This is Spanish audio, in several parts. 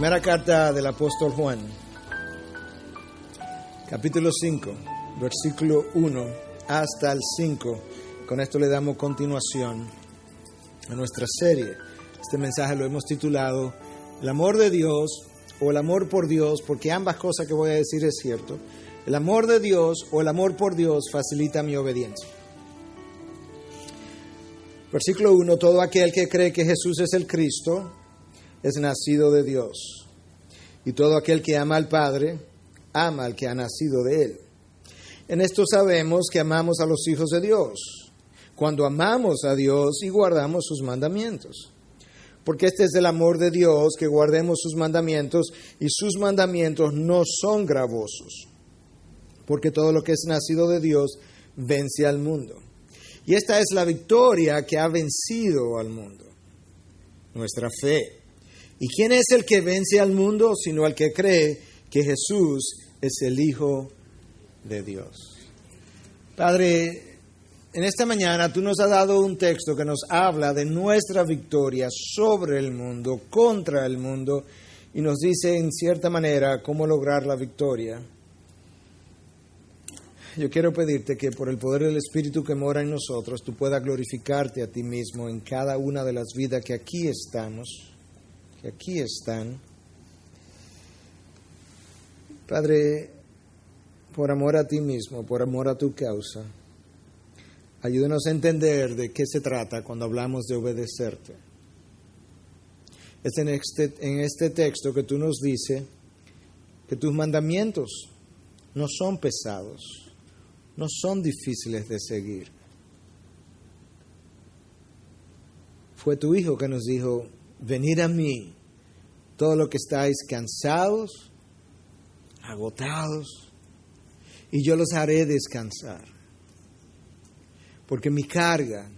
Primera carta del apóstol Juan, capítulo 5, versículo 1 hasta el 5. Con esto le damos continuación a nuestra serie. Este mensaje lo hemos titulado El amor de Dios o el amor por Dios, porque ambas cosas que voy a decir es cierto. El amor de Dios o el amor por Dios facilita mi obediencia. Versículo 1, todo aquel que cree que Jesús es el Cristo es nacido de Dios. Y todo aquel que ama al Padre, ama al que ha nacido de Él. En esto sabemos que amamos a los hijos de Dios, cuando amamos a Dios y guardamos sus mandamientos. Porque este es el amor de Dios, que guardemos sus mandamientos, y sus mandamientos no son gravosos. Porque todo lo que es nacido de Dios vence al mundo. Y esta es la victoria que ha vencido al mundo, nuestra fe. ¿Y quién es el que vence al mundo? Sino el que cree que Jesús es el Hijo de Dios. Padre, en esta mañana tú nos has dado un texto que nos habla de nuestra victoria sobre el mundo, contra el mundo, y nos dice en cierta manera cómo lograr la victoria. Yo quiero pedirte que por el poder del Espíritu que mora en nosotros, tú puedas glorificarte a ti mismo en cada una de las vidas que aquí estamos, que aquí están. Padre, por amor a ti mismo, por amor a tu causa, ayúdanos a entender de qué se trata cuando hablamos de obedecerte. Es en este texto que tú nos dices que tus mandamientos no son pesados, no son difíciles de seguir. Fue tu Hijo que nos dijo, venid a mí, todos los que estáis cansados, agotados, y yo los haré descansar. Porque mi carga,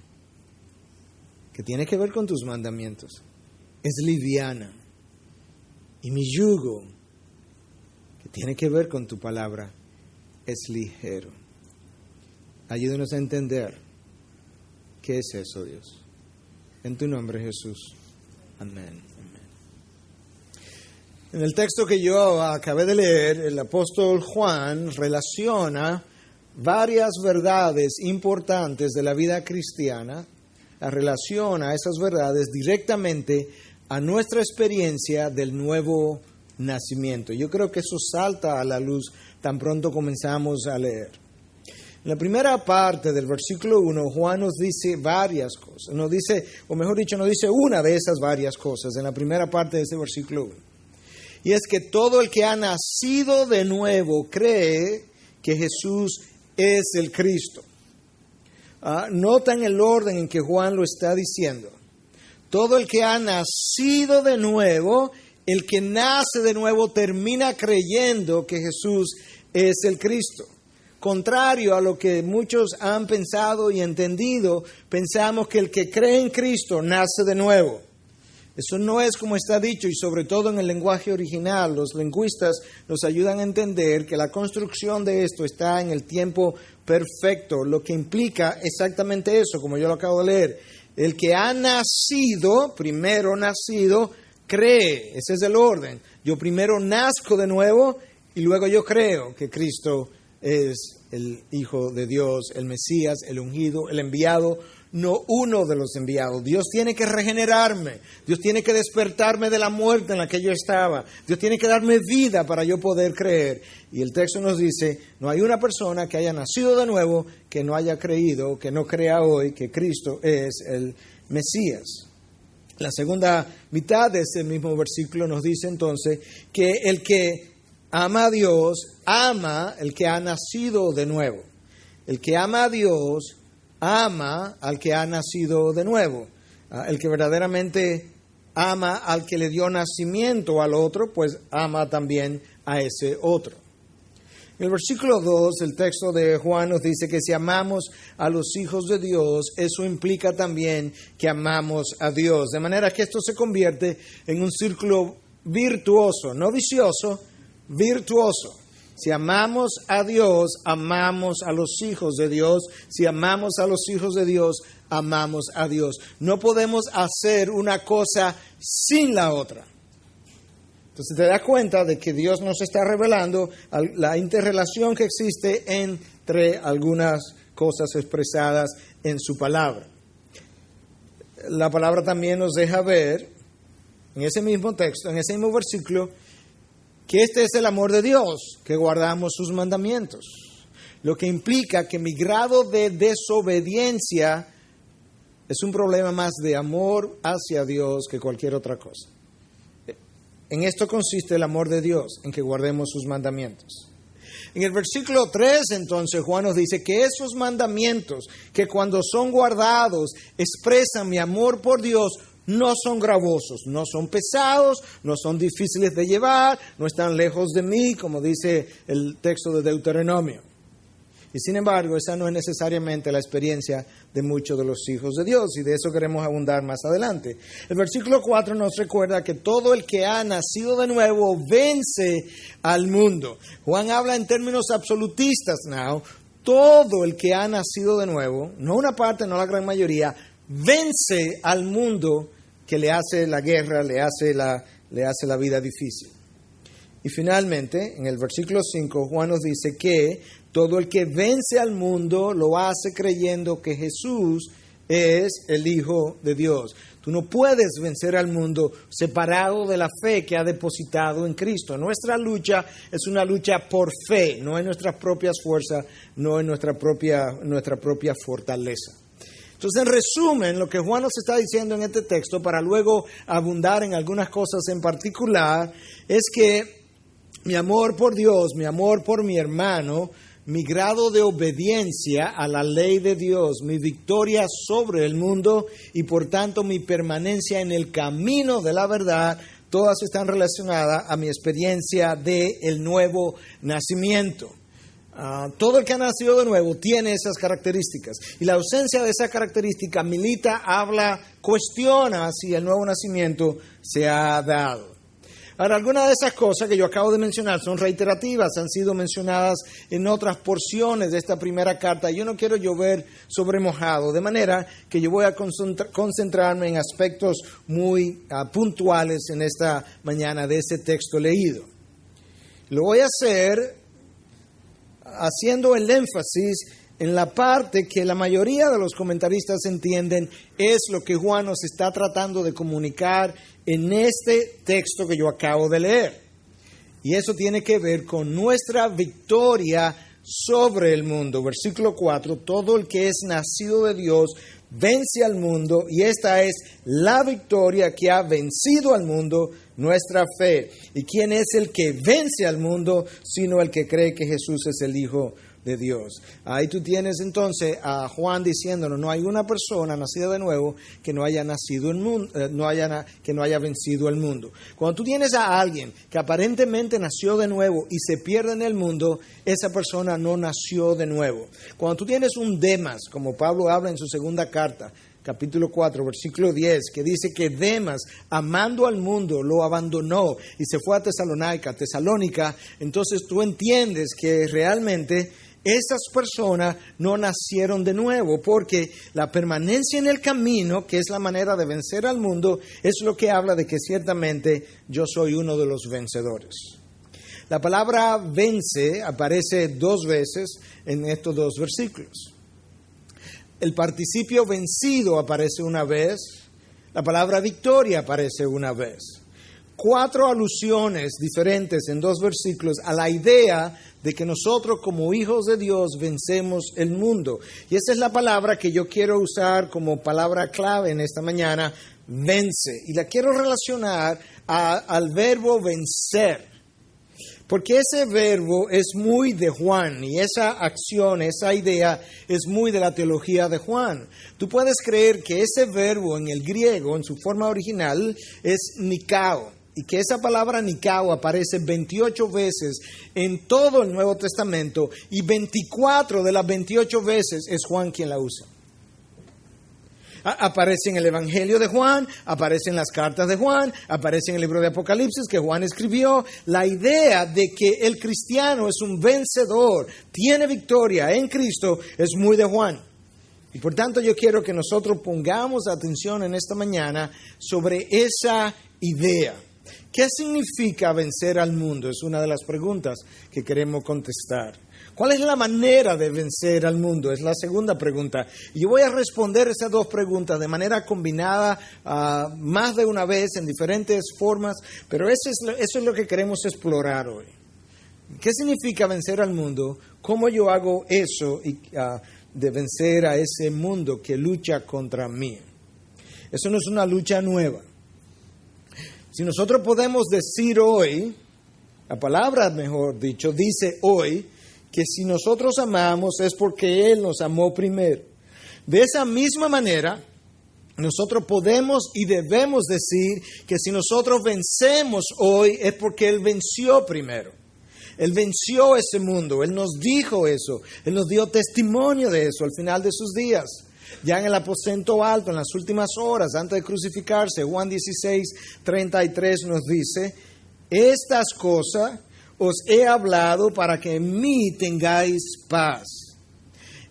que tiene que ver con tus mandamientos, es liviana. Y mi yugo, que tiene que ver con tu palabra, es ligero. Ayúdanos a entender qué es eso, Dios. En tu nombre, Jesús. Amén. En el texto que yo acabé de leer, el apóstol Juan relaciona varias verdades importantes de la vida cristiana, las relaciona esas verdades directamente a nuestra experiencia del nuevo nacimiento. Yo creo que eso salta a la luz tan pronto comenzamos a leer. En la primera parte del versículo 1, Juan nos dice varias cosas. Nos dice, o mejor dicho, nos dice una de esas varias cosas en la primera parte de ese versículo 1. Y es que todo el que ha nacido de nuevo cree que Jesús es el Cristo. Notan el orden en que Juan lo está diciendo. Todo el que ha nacido de nuevo, el que nace de nuevo termina creyendo que Jesús es el Cristo. Contrario a lo que muchos han pensado y entendido, pensamos que el que cree en Cristo nace de nuevo. Eso no es como está dicho, y sobre todo en el lenguaje original, los lingüistas nos ayudan a entender que la construcción de esto está en el tiempo perfecto, lo que implica exactamente eso, como yo lo acabo de leer. El que ha nacido, primero nacido, cree, ese es el orden. Yo primero nazco de nuevo y luego yo creo que Cristo es el Hijo de Dios, el Mesías, el ungido, el enviado, no uno de los enviados. Dios tiene que regenerarme, Dios tiene que despertarme de la muerte en la que yo estaba, Dios tiene que darme vida para yo poder creer. Y el texto nos dice, no hay una persona que haya nacido de nuevo que no haya creído, que no crea hoy que Cristo es el Mesías. La segunda mitad de este mismo versículo nos dice entonces que el que ama a Dios, ama el que ha nacido de nuevo. El que ama a Dios, ama al que ha nacido de nuevo. El que verdaderamente ama al que le dio nacimiento al otro, pues ama también a ese otro. En el versículo 2, el texto de Juan nos dice que si amamos a los hijos de Dios, eso implica también que amamos a Dios. De manera que esto se convierte en un círculo virtuoso, no vicioso, virtuoso. Si amamos a Dios, amamos a los hijos de Dios. Si amamos a los hijos de Dios, amamos a Dios. No podemos hacer una cosa sin la otra. Entonces te das cuenta de que Dios nos está revelando la interrelación que existe entre algunas cosas expresadas en su palabra. La palabra también nos deja ver, en ese mismo texto, en ese mismo versículo, que este es el amor de Dios, que guardamos sus mandamientos. Lo que implica que mi grado de desobediencia es un problema más de amor hacia Dios que cualquier otra cosa. En esto consiste el amor de Dios, en que guardemos sus mandamientos. En el versículo 3, entonces, Juan nos dice que esos mandamientos, que cuando son guardados, expresan mi amor por Dios, no son gravosos, no son pesados, no son difíciles de llevar, no están lejos de mí, como dice el texto de Deuteronomio. Y sin embargo, esa no es necesariamente la experiencia de muchos de los hijos de Dios, y de eso queremos abundar más adelante. El versículo 4 nos recuerda que todo el que ha nacido de nuevo vence al mundo. Juan habla en términos absolutistas now. Todo el que ha nacido de nuevo, no una parte, no la gran mayoría, vence al mundo que le hace la guerra, le hace la vida difícil. Y finalmente, en el versículo 5, Juan nos dice que todo el que vence al mundo lo hace creyendo que Jesús es el Hijo de Dios. Tú no puedes vencer al mundo separado de la fe que ha depositado en Cristo. Nuestra lucha es una lucha por fe, no en nuestras propias fuerzas, no en nuestra propia fortaleza. Entonces, en resumen, lo que Juan nos está diciendo en este texto, para luego abundar en algunas cosas en particular, es que mi amor por Dios, mi amor por mi hermano, mi grado de obediencia a la ley de Dios, mi victoria sobre el mundo y por tanto mi permanencia en el camino de la verdad, todas están relacionadas a mi experiencia del nuevo nacimiento. Todo el que ha nacido de nuevo tiene esas características. Y la ausencia de esa característica milita, habla, cuestiona si el nuevo nacimiento se ha dado. Ahora, algunas de esas cosas que yo acabo de mencionar son reiterativas, han sido mencionadas en otras porciones de esta primera carta. Yo no quiero llover sobre mojado, de manera que yo voy a concentrarme en aspectos muy puntuales en esta mañana de ese texto leído. Lo voy a hacer haciendo el énfasis en la parte que la mayoría de los comentaristas entienden es lo que Juan nos está tratando de comunicar en este texto que yo acabo de leer. Y eso tiene que ver con nuestra victoria sobre el mundo. Versículo 4, todo el que es nacido de Dios vence al mundo, y esta es la victoria que ha vencido al mundo, nuestra fe. ¿Y quién es el que vence al mundo sino el que cree que Jesús es el Hijo de Dios? Ahí tú tienes entonces a Juan diciéndonos, no hay una persona nacida de nuevo que no haya nacido el mundo, que no haya vencido el mundo. Cuando tú tienes a alguien que aparentemente nació de nuevo y se pierde en el mundo, esa persona no nació de nuevo. Cuando tú tienes un Demas, como Pablo habla en su segunda carta, capítulo 4, versículo 10, que dice que Demas, amando al mundo, lo abandonó y se fue a Tesalónica, entonces tú entiendes que realmente esas personas no nacieron de nuevo, porque la permanencia en el camino, que es la manera de vencer al mundo, es lo que habla de que ciertamente yo soy uno de los vencedores. La palabra vence aparece 2 veces en estos 2 versículos. El participio vencido aparece una vez, la palabra victoria aparece una vez. 4 alusiones diferentes en 2 versículos a la idea de que nosotros como hijos de Dios vencemos el mundo. Y esa es la palabra que yo quiero usar como palabra clave en esta mañana, vence. Y la quiero relacionar al verbo vencer. Porque ese verbo es muy de Juan, y esa acción, esa idea es muy de la teología de Juan. Tú puedes creer que ese verbo en el griego, en su forma original, es nikao, y que esa palabra nikao aparece 28 veces en todo el Nuevo Testamento, y 24 de las 28 veces es Juan quien la usa. Aparece en el Evangelio de Juan, aparece en las cartas de Juan, aparece en el libro de Apocalipsis que Juan escribió. La idea de que el cristiano es un vencedor, tiene victoria en Cristo, es muy de Juan. Y por tanto yo quiero que nosotros pongamos atención en esta mañana sobre esa idea. ¿Qué significa vencer al mundo? Es una de las preguntas que queremos contestar. ¿Cuál es la manera de vencer al mundo? Es la segunda pregunta. Y yo voy a responder esas dos preguntas de manera combinada más de una vez en diferentes formas, pero eso es lo que queremos explorar hoy. ¿Qué significa vencer al mundo? ¿Cómo yo hago eso de vencer a ese mundo que lucha contra mí? Eso no es una lucha nueva. Si nosotros podemos decir hoy, la palabra, mejor dicho, dice hoy, que si nosotros amamos es porque Él nos amó primero. De esa misma manera, nosotros podemos y debemos decir que si nosotros vencemos hoy es porque Él venció primero. Él venció ese mundo, Él nos dijo eso, Él nos dio testimonio de eso al final de sus días. Ya en el aposento alto, en las últimas horas, antes de crucificarse, Juan 16:33 nos dice, estas cosas os he hablado para que en mí tengáis paz.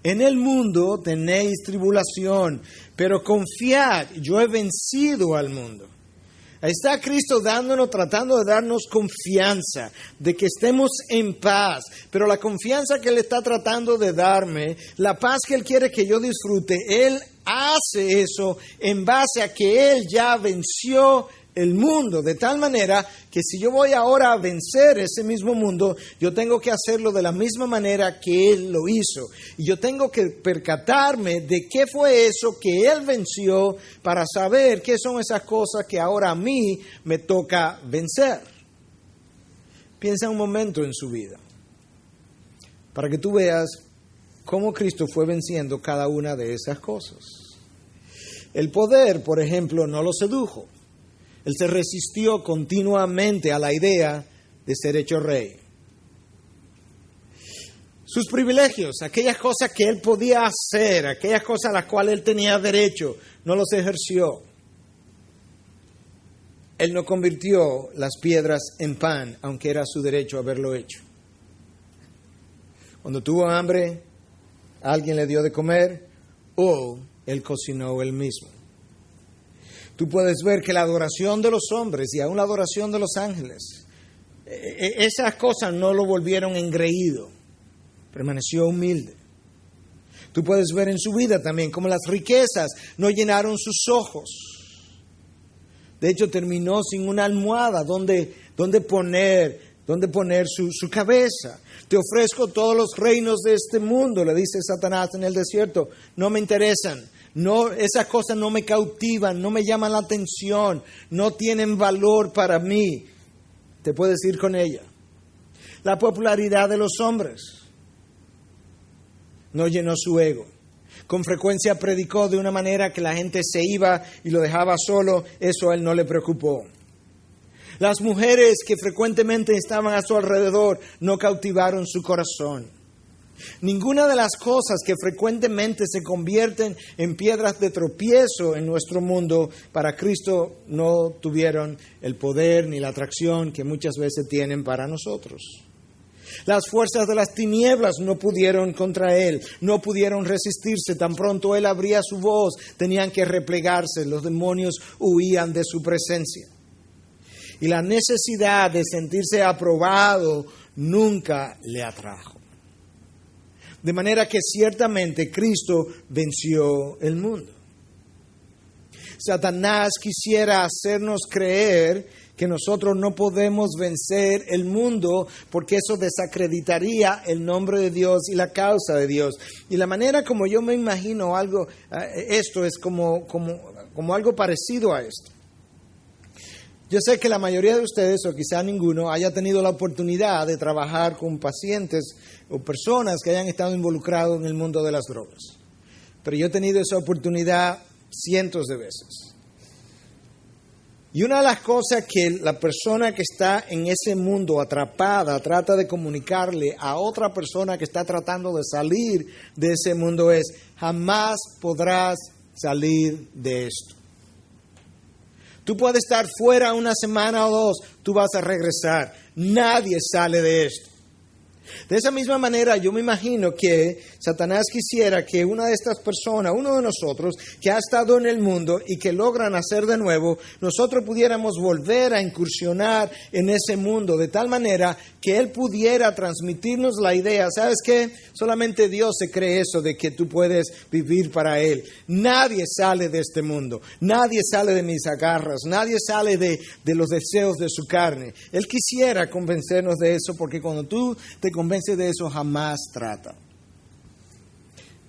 En el mundo tenéis tribulación, pero confiad, yo he vencido al mundo. Ahí está Cristo tratando de darnos confianza, de que estemos en paz. Pero la confianza que Él está tratando de darme, la paz que Él quiere que yo disfrute, Él hace eso en base a que Él ya venció el mundo, de tal manera que si yo voy ahora a vencer ese mismo mundo, yo tengo que hacerlo de la misma manera que Él lo hizo. Y yo tengo que percatarme de qué fue eso que Él venció para saber qué son esas cosas que ahora a mí me toca vencer. Piensa un momento en su vida, para que tú veas cómo Cristo fue venciendo cada una de esas cosas. El poder, por ejemplo, no lo sedujo. Él se resistió continuamente a la idea de ser hecho rey. Sus privilegios, aquellas cosas que él podía hacer, aquellas cosas a las cuales él tenía derecho, no los ejerció. Él no convirtió las piedras en pan, aunque era su derecho haberlo hecho. Cuando tuvo hambre, alguien le dio de comer o él cocinó él mismo. Tú puedes ver que la adoración de los hombres y aún la adoración de los ángeles, esas cosas no lo volvieron engreído, permaneció humilde. Tú puedes ver en su vida también cómo las riquezas no llenaron sus ojos. De hecho, terminó sin una almohada donde poner su cabeza. Te ofrezco todos los reinos de este mundo, le dice Satanás en el desierto, no me interesan. No, esas cosas no me cautivan, no me llaman la atención, no tienen valor para mí. Te puedes ir con ella. La popularidad de los hombres no llenó su ego. Con frecuencia predicó de una manera que la gente se iba y lo dejaba solo, eso a él no le preocupó. Las mujeres que frecuentemente estaban a su alrededor no cautivaron su corazón. Ninguna de las cosas que frecuentemente se convierten en piedras de tropiezo en nuestro mundo para Cristo no tuvieron el poder ni la atracción que muchas veces tienen para nosotros. Las fuerzas de las tinieblas no pudieron contra Él, no pudieron resistirse. Tan pronto Él abría su voz, tenían que replegarse, los demonios huían de su presencia. Y la necesidad de sentirse aprobado nunca le atrajo. De manera que ciertamente Cristo venció el mundo. Satanás quisiera hacernos creer que nosotros no podemos vencer el mundo porque eso desacreditaría el nombre de Dios y la causa de Dios. Y la manera como yo me imagino esto es como algo parecido a esto. Yo sé que la mayoría de ustedes, o quizá ninguno, haya tenido la oportunidad de trabajar con pacientes o personas que hayan estado involucrados en el mundo de las drogas. Pero yo he tenido esa oportunidad cientos de veces. Y una de las cosas que la persona que está en ese mundo atrapada trata de comunicarle a otra persona que está tratando de salir de ese mundo es: jamás podrás salir de esto. Tú puedes estar fuera una semana o dos, tú vas a regresar. Nadie sale de esto. De esa misma manera, yo me imagino que Satanás quisiera que una de estas personas, uno de nosotros, que ha estado en el mundo y que logra nacer de nuevo, nosotros pudiéramos volver a incursionar en ese mundo, de tal manera que Él pudiera transmitirnos la idea. ¿Sabes qué? Solamente Dios se cree eso de que tú puedes vivir para Él. Nadie sale de este mundo, nadie sale de mis agarras, nadie sale de los deseos de su carne. Él quisiera convencernos de eso, porque cuando tú te convences de eso, jamás trata.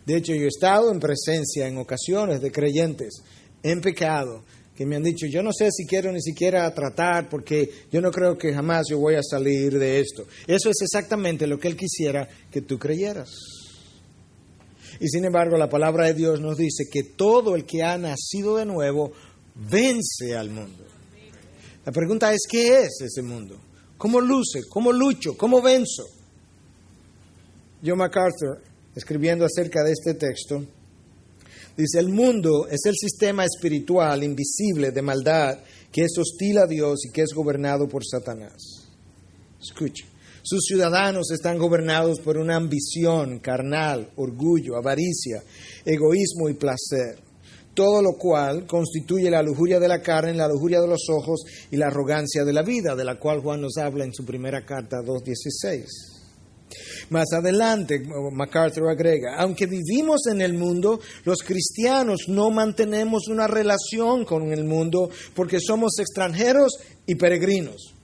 De hecho, yo he estado en presencia en ocasiones de creyentes en pecado que me han dicho, yo no sé si quiero ni siquiera tratar porque yo no creo que jamás yo voy a salir de esto. Eso es exactamente lo que Él quisiera que tú creyeras. Y sin embargo, la palabra de Dios nos dice que todo el que ha nacido de nuevo vence al mundo. La pregunta es, ¿qué es ese mundo? ¿Cómo luce? ¿Cómo lucho? ¿Cómo venzo? John MacArthur, escribiendo acerca de este texto, dice, el mundo es el sistema espiritual invisible de maldad que es hostil a Dios y que es gobernado por Satanás. Escuche, sus ciudadanos están gobernados por una ambición carnal, orgullo, avaricia, egoísmo y placer, todo lo cual constituye la lujuria de la carne, la lujuria de los ojos y la arrogancia de la vida, de la cual Juan nos habla en su primera carta 2:16. Más adelante, MacArthur agrega, aunque vivimos en el mundo, los cristianos no mantenemos una relación con el mundo porque somos extranjeros y peregrinos.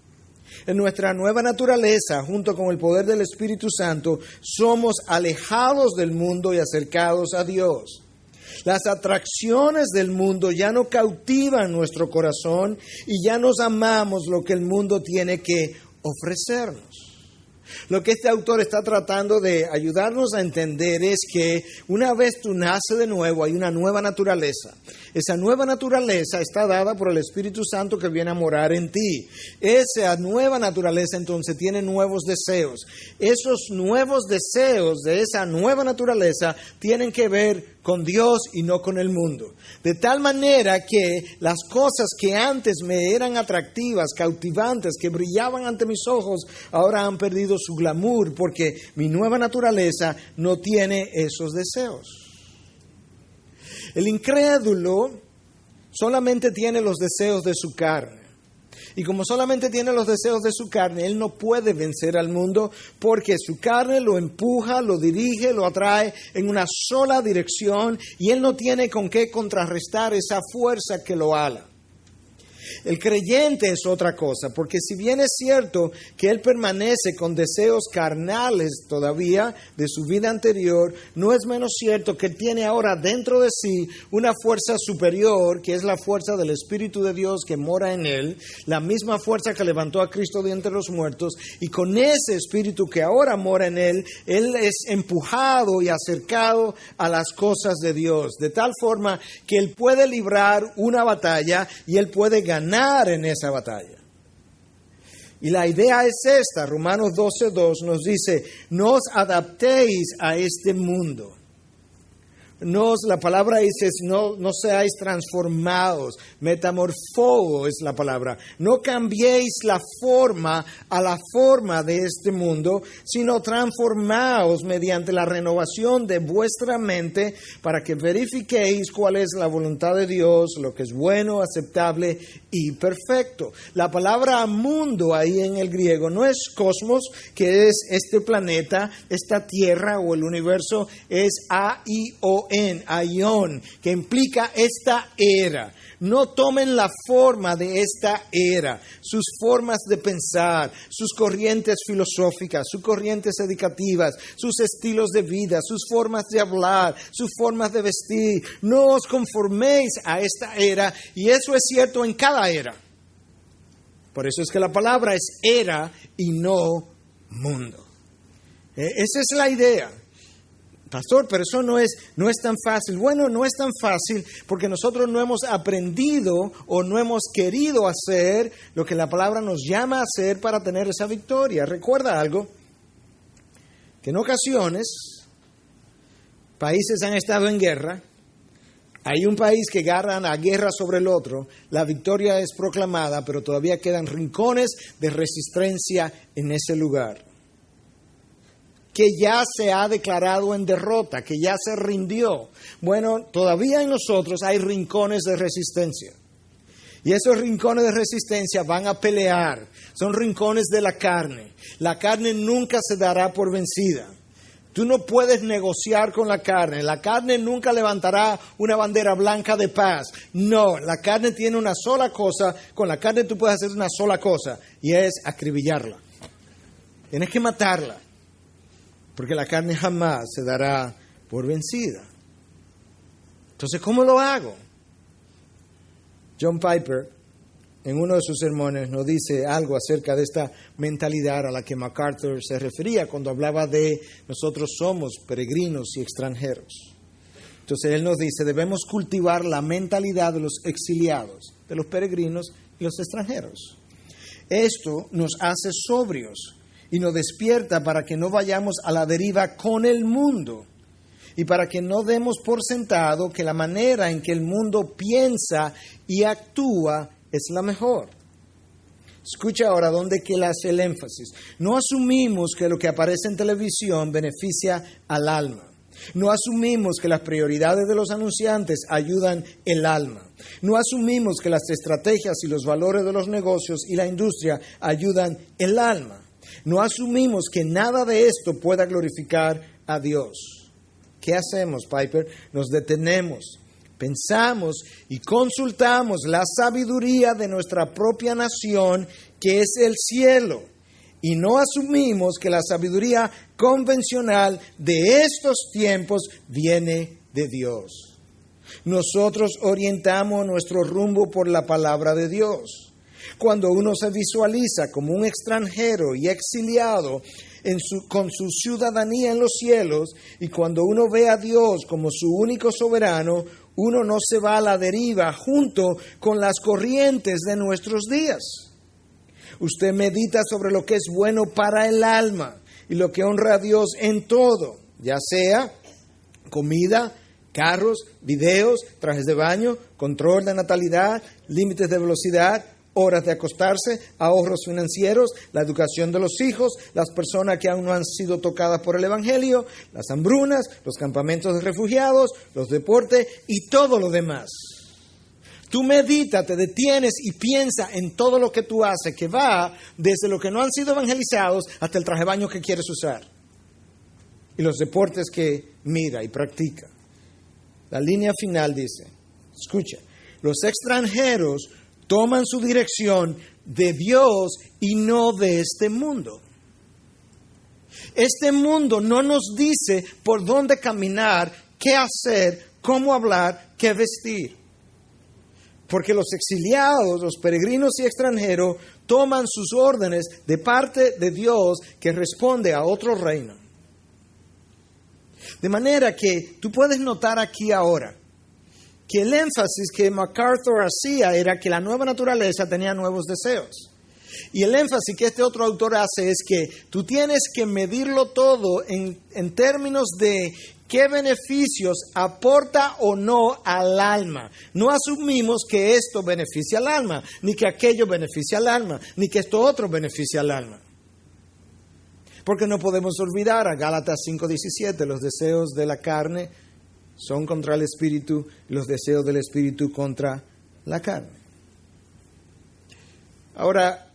En nuestra nueva naturaleza, junto con el poder del Espíritu Santo, somos alejados del mundo y acercados a Dios. Las atracciones del mundo ya no cautivan nuestro corazón y ya nos amamos lo que el mundo tiene que ofrecernos. Lo que este autor está tratando de ayudarnos a entender es que una vez tú naces de nuevo, hay una nueva naturaleza. Esa nueva naturaleza está dada por el Espíritu Santo que viene a morar en ti. Esa nueva naturaleza entonces tiene nuevos deseos. Esos nuevos deseos de esa nueva naturaleza tienen que ver con Dios y no con el mundo. De tal manera que las cosas que antes me eran atractivas, cautivantes, que brillaban ante mis ojos, ahora han perdido su glamour porque mi nueva naturaleza no tiene esos deseos. El incrédulo solamente tiene los deseos de su carne. Y como solamente tiene los deseos de su carne, él no puede vencer al mundo porque su carne lo empuja, lo dirige, lo atrae en una sola dirección y él no tiene con qué contrarrestar esa fuerza que lo ala. El creyente es otra cosa, porque si bien es cierto que él permanece con deseos carnales todavía de su vida anterior, no es menos cierto que él tiene ahora dentro de sí una fuerza superior, que es la fuerza del Espíritu de Dios que mora en él, la misma fuerza que levantó a Cristo de entre los muertos, y con ese Espíritu que ahora mora en él es empujado y acercado a las cosas de Dios, de tal forma que él puede librar una batalla y él puede ganar en esa batalla. Y la idea es esta, Romanos 12:2 nos dice, no os adaptéis a este mundo. La palabra dice, no seáis transformados, metamorfo es la palabra. No cambiéis la forma a la forma de este mundo, sino transformaos mediante la renovación de vuestra mente para que verifiquéis cuál es la voluntad de Dios, lo que es bueno, aceptable y perfecto. La palabra mundo ahí en el griego no es cosmos, que es este planeta, esta tierra o el universo, es aion, que implica esta era. No tomen la forma de esta era, sus formas de pensar, sus corrientes filosóficas, sus corrientes educativas, sus estilos de vida, sus formas de hablar, sus formas de vestir. No os conforméis a esta era, y eso es cierto en cada era. Por eso es que la palabra es era y no mundo. Esa es la idea. Pastor, pero eso no es tan fácil. Bueno, no es tan fácil porque nosotros no hemos aprendido o no hemos querido hacer lo que la palabra nos llama a hacer para tener esa victoria. Recuerda algo, que en ocasiones países han estado en guerra, hay un país que gana la guerra sobre el otro, la victoria es proclamada, pero todavía quedan rincones de resistencia en ese lugar. que ya se ha declarado en derrota, que ya se rindió. Bueno, todavía en nosotros hay rincones de resistencia. Y esos rincones de resistencia van a pelear. Son rincones de la carne. La carne nunca se dará por vencida. Tú no puedes negociar con la carne. La carne nunca levantará una bandera blanca de paz. No, la carne tiene una sola cosa. Con la carne tú puedes hacer una sola cosa. Y es acribillarla. Tienes que matarla. Porque la carne jamás se dará por vencida. Entonces, ¿cómo lo hago? John Piper, en uno de sus sermones, nos dice algo acerca de esta mentalidad a la que MacArthur se refería cuando hablaba de nosotros somos peregrinos y extranjeros. Entonces, él nos dice, debemos cultivar la mentalidad de los exiliados, de los peregrinos y los extranjeros. Esto nos hace sobrios y nos despierta para que no vayamos a la deriva con el mundo y para que no demos por sentado que la manera en que el mundo piensa y actúa es la mejor. Escucha ahora dónde que él hace el énfasis. No asumimos que lo que aparece en televisión beneficia al alma. No asumimos que las prioridades de los anunciantes ayudan el alma. No asumimos que las estrategias y los valores de los negocios y la industria ayudan el alma. No asumimos que nada de esto pueda glorificar a Dios. ¿Qué hacemos, Piper? Nos detenemos, pensamos y consultamos la sabiduría de nuestra propia nación, que es el cielo. Y no asumimos que la sabiduría convencional de estos tiempos viene de Dios. Nosotros orientamos nuestro rumbo por la palabra de Dios. Cuando uno se visualiza como un extranjero y exiliado con su ciudadanía en los cielos, y cuando uno ve a Dios como su único soberano, uno no se va a la deriva junto con las corrientes de nuestros días. Usted medita sobre lo que es bueno para el alma y lo que honra a Dios en todo, ya sea comida, carros, videos, trajes de baño, control de natalidad, límites de velocidad, horas de acostarse, ahorros financieros, la educación de los hijos, las personas que aún no han sido tocadas por el Evangelio, las hambrunas, los campamentos de refugiados, los deportes y todo lo demás. Tú medita, te detienes y piensa en todo lo que tú haces, que va desde los que no han sido evangelizados hasta el traje de baño que quieres usar y los deportes que mira y practica. La línea final dice, escucha, los extranjeros toman su dirección de Dios y no de este mundo. Este mundo no nos dice por dónde caminar, qué hacer, cómo hablar, qué vestir. Porque los exiliados, los peregrinos y extranjeros toman sus órdenes de parte de Dios que responde a otro reino. De manera que tú puedes notar aquí ahora que el énfasis que MacArthur hacía era que la nueva naturaleza tenía nuevos deseos. Y el énfasis que este otro autor hace es que tú tienes que medirlo todo en términos de qué beneficios aporta o no al alma. No asumimos que esto beneficia al alma, ni que aquello beneficia al alma, ni que esto otro beneficia al alma. Porque no podemos olvidar a Gálatas 5:17, los deseos de la carne son contra el espíritu y los deseos del espíritu contra la carne. Ahora,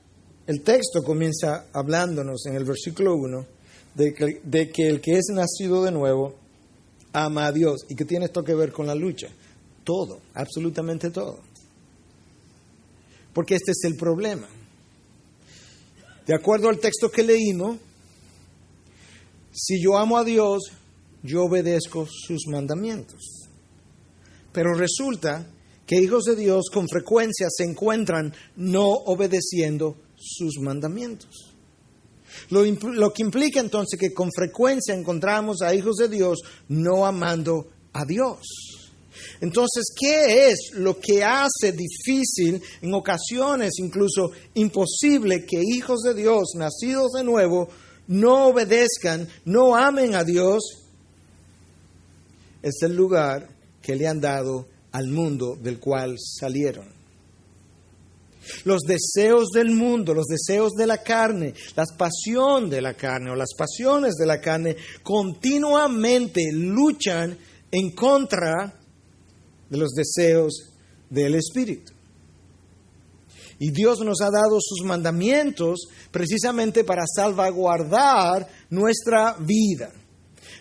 el texto comienza hablándonos en el versículo 1 de que el que es nacido de nuevo ama a Dios. ¿Y qué tiene esto que ver con la lucha? Todo, absolutamente todo. Porque este es el problema. De acuerdo al texto que leímos, si yo amo a Dios, yo obedezco sus mandamientos. Pero resulta que hijos de Dios con frecuencia se encuentran no obedeciendo sus mandamientos. Lo que implica entonces que con frecuencia encontramos a hijos de Dios no amando a Dios. Entonces, ¿qué es lo que hace difícil, en ocasiones incluso imposible, que hijos de Dios nacidos de nuevo no obedezcan, no amen a Dios? Es el lugar que le han dado al mundo del cual salieron. Los deseos del mundo, los deseos de la carne, la pasión de la carne o las pasiones de la carne continuamente luchan en contra de los deseos del Espíritu. Y Dios nos ha dado sus mandamientos precisamente para salvaguardar nuestra vida,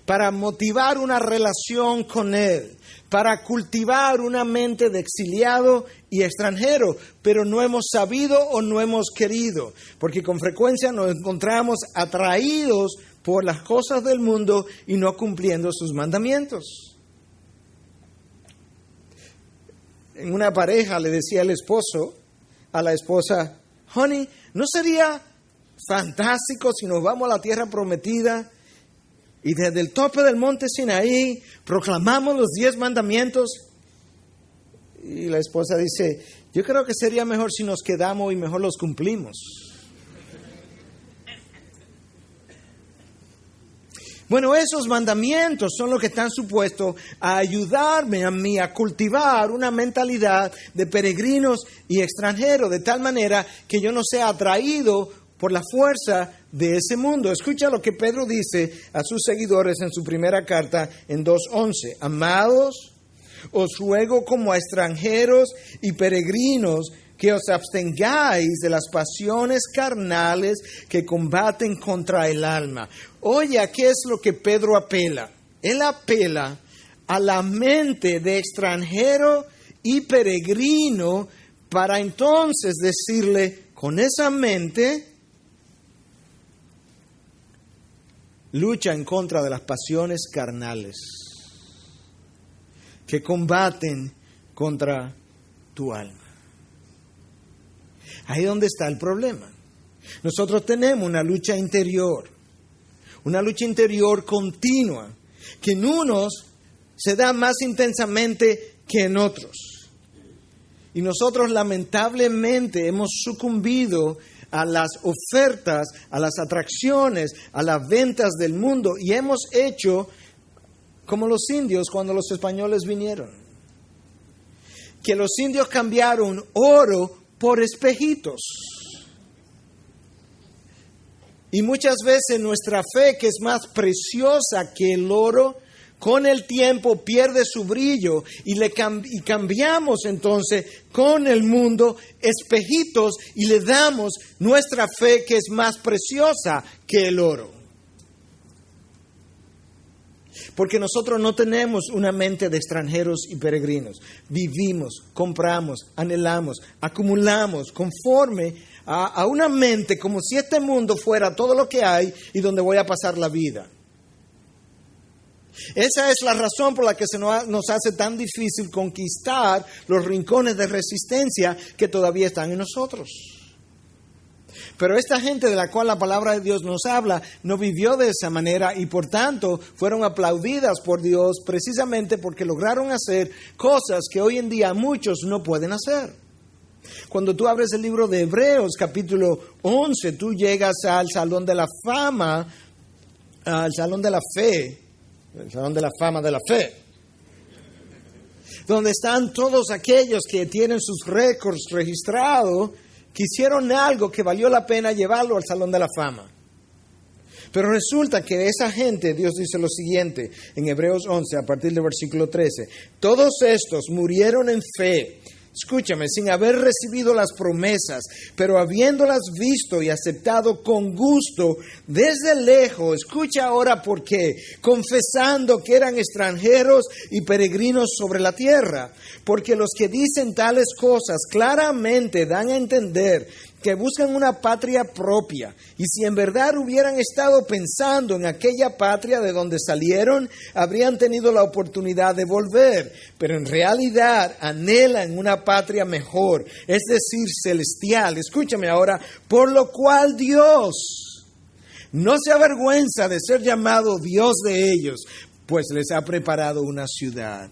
para motivar una relación con Él, para cultivar una mente de exiliado y extranjero, pero no hemos sabido o no hemos querido, porque con frecuencia nos encontramos atraídos por las cosas del mundo y no cumpliendo sus mandamientos. En una pareja le decía el esposo a la esposa: honey, ¿no sería fantástico si nos vamos a la tierra prometida y desde el tope del monte Sinaí proclamamos los 10 mandamientos? Y la esposa dice: yo creo que sería mejor si nos quedamos y mejor los cumplimos. Bueno, esos mandamientos son los que están supuestos a ayudarme a mí a cultivar una mentalidad de peregrinos y extranjeros, de tal manera que yo no sea atraído por la fuerza de ese mundo. Escucha lo que Pedro dice a sus seguidores en su primera carta en 2:11. Amados, os ruego como a extranjeros y peregrinos que os abstengáis de las pasiones carnales que combaten contra el alma. Oye, ¿a qué es lo que Pedro apela? Él apela a la mente de extranjero y peregrino para entonces decirle: con esa mente lucha en contra de las pasiones carnales que combaten contra tu alma. Ahí es donde está el problema. Nosotros tenemos una lucha interior continua, que en unos se da más intensamente que en otros. Y nosotros lamentablemente hemos sucumbido a las ofertas, a las atracciones, a las ventas del mundo, y hemos hecho como los indios cuando los españoles vinieron. Que los indios cambiaron oro por espejitos. Y muchas veces nuestra fe, que es más preciosa que el oro, con el tiempo pierde su brillo y cambiamos entonces con el mundo espejitos y le damos nuestra fe, que es más preciosa que el oro. Porque nosotros no tenemos una mente de extranjeros y peregrinos. Vivimos, compramos, anhelamos, acumulamos conforme a una mente como si este mundo fuera todo lo que hay y donde voy a pasar la vida. Esa es la razón por la que nos hace tan difícil conquistar los rincones de resistencia que todavía están en nosotros. Pero esta gente de la cual la palabra de Dios nos habla no vivió de esa manera y por tanto fueron aplaudidas por Dios precisamente porque lograron hacer cosas que hoy en día muchos no pueden hacer. Cuando tú abres el libro de Hebreos capítulo 11, tú llegas al Salón de la Fama, al Salón de la Fe, el Salón de la Fama de la Fe, donde están todos aquellos que tienen sus récords registrados, que hicieron algo que valió la pena llevarlo al Salón de la Fama. Pero resulta que esa gente, Dios dice lo siguiente, en Hebreos 11, a partir del versículo 13, todos estos murieron en fe, escúchame, sin haber recibido las promesas, pero habiéndolas visto y aceptado con gusto desde lejos, escucha ahora por qué, confesando que eran extranjeros y peregrinos sobre la tierra, porque los que dicen tales cosas claramente dan a entender que buscan una patria propia, y si en verdad hubieran estado pensando en aquella patria de donde salieron, habrían tenido la oportunidad de volver, pero en realidad anhelan una patria mejor, es decir, celestial. Escúchame ahora, por lo cual Dios no se avergüenza de ser llamado Dios de ellos, pues les ha preparado una ciudad.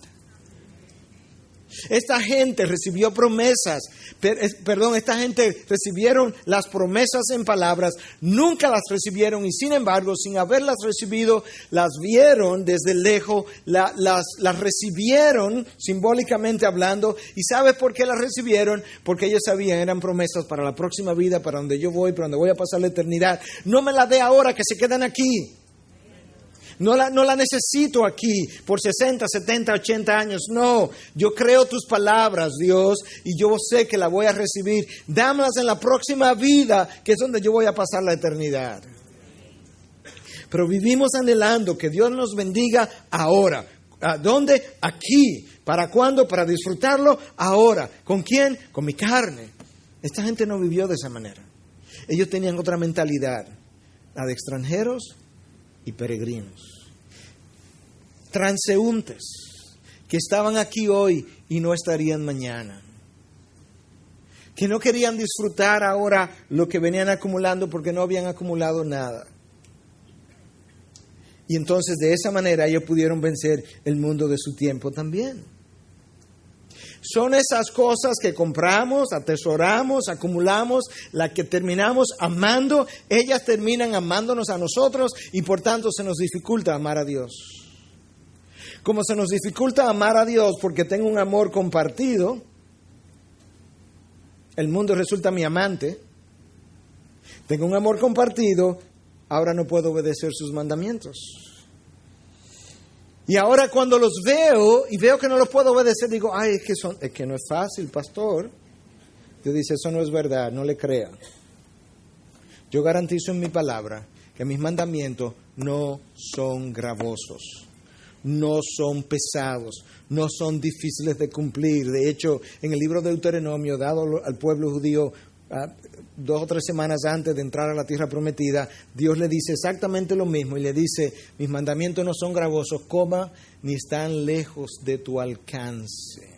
Esta gente recibió promesas, esta gente recibieron las promesas en palabras, nunca las recibieron y sin embargo, sin haberlas recibido, las vieron desde lejos, las recibieron simbólicamente hablando. ¿Y sabes por qué las recibieron? Porque ellos sabían, eran promesas para la próxima vida, para donde yo voy, para donde voy a pasar la eternidad. No me la dé ahora, que se quedan aquí. No la necesito aquí por 60, 70, 80 años. No, yo creo tus palabras, Dios, y yo sé que la voy a recibir. Dámelas en la próxima vida, que es donde yo voy a pasar la eternidad. Pero vivimos anhelando que Dios nos bendiga ahora. ¿A dónde? Aquí. ¿Para cuándo? Para disfrutarlo ahora. ¿Con quién? Con mi carne. Esta gente no vivió de esa manera. Ellos tenían otra mentalidad, la de extranjeros y peregrinos, transeúntes que estaban aquí hoy y no estarían mañana, que no querían disfrutar ahora lo que venían acumulando porque no habían acumulado nada. Y entonces de esa manera ellos pudieron vencer el mundo de su tiempo también. Son esas cosas que compramos, atesoramos, acumulamos, las que terminamos amando. Ellas terminan amándonos a nosotros y por tanto se nos dificulta amar a Dios. Como se nos dificulta amar a Dios porque tengo un amor compartido, el mundo resulta mi amante. Tengo un amor compartido, ahora no puedo obedecer sus mandamientos. Y ahora cuando los veo y veo que no los puedo obedecer, digo, ay, es que no es fácil, pastor. Dios dice, eso no es verdad, no le crea. Yo garantizo en mi palabra que mis mandamientos no son gravosos, no son pesados, no son difíciles de cumplir. De hecho, en el libro de Deuteronomio, dado al pueblo judío 2 o 3 semanas antes de entrar a la tierra prometida, Dios le dice exactamente lo mismo y le dice, mis mandamientos no son gravosos, ni están lejos de tu alcance.